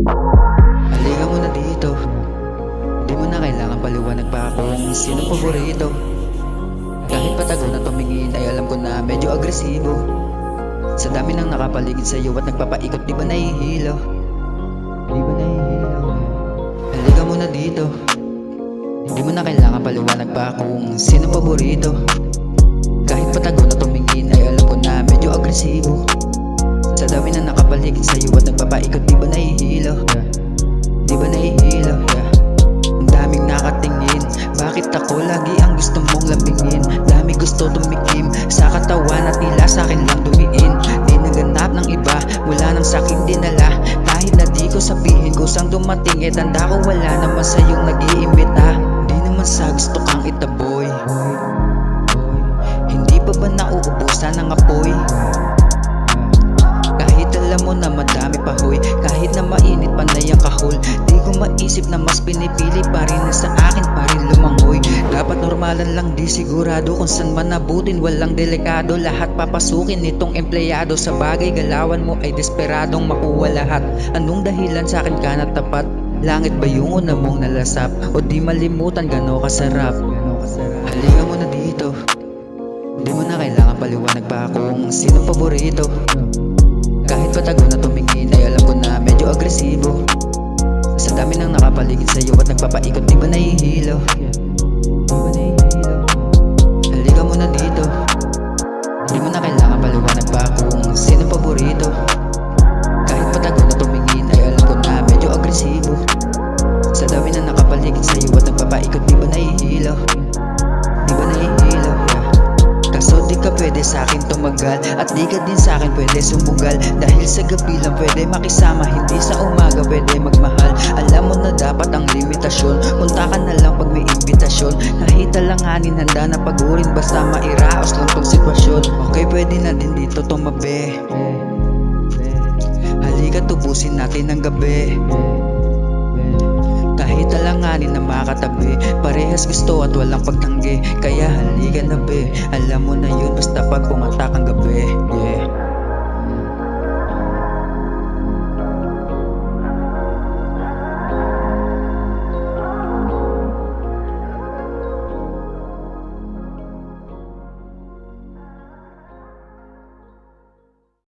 Halika mo na dito, di mo na kailangan paliwanag pa kung sino paborito. Kahit patago na tumingin ay alam ko na medyo agresibo. Sa dami ng nakapaligid sa'yo at nagpapaikot, di ba nahihilo? Di ba nahihilo? Halika mo na dito, di mo na kailangan paliwanag pa kung sino paborito. Kahit patago na tumingin ay alam ko na medyo agresibo. Sa dami na nakapaligid sa'yo at nagpapaikot, di ba nahihilo? Di ba nahihilo? Ang daming nakatingin, bakit ako lagi ang gusto mong labingin? Dami gusto tumikim sa katawan at tila sa'kin lang dumiin. Di naganap ng iba, mula nang sa'kin dinala. Kahit na di ko sabihin kusang dumating, tanda ko wala naman sa'yong nag-iimbita. Di naman sa gusto kang itaboy, hindi pa ba nauubusan ng apoy? Kahit alam mo na madami pa hoy, kahit na mainit pa na yung kahol, di ko maisip na mas pinipili pa rin na sa akin pa rin lumangoy. Dapat normalan lang, di sigurado kung saan man nabutin, walang delikado. Lahat papasukin nitong empleyado, sa bagay galawan mo ay desperadong makuha lahat. Anong dahilan sa akin ka natapat? Langit ba yung una mong nalasap? O di malimutan gano'n kasarap? Halika mo na dito, di mo na kailangan paliwanag pa kung sino paborito. Kahit patago na tumingin ay alam ko na medyo agresibo. Sa dami ng nakapaligid sa'yo at nagpapaikot, di ba nahihilo? Di ba nahihilo? Halika mo na dito, di mo na kailangan paliwanag pa kung sino paborito. Kahit patago na tumingin ay alam ko na medyo agresibo. Sa dami na nakapaligid sa'yo at nagpapaikot, di ba nahihilo? Di ba nahihilo? Kaso di ka pwede sa'kin tumagal, at di ka din sa'kin pwede sumugal. Dahil sa gabi lang pwede makisama, hindi sa umaga pwede magmahal. Alam mo na dapat ang limitasyon, punta ka na lang pag may imbitasyon. Kahit alanganin handa na pagurin, basta mairaos lang tong sitwasyon. Okay, pwede na din dito tumabi, halika tubusin natin ang gabi. Kahit alanganin na makatabi, parehas gusto at walang pagtanggi. Kaya halika na be, alam mo na yun basta pag pumatak ang gabi. Yeah.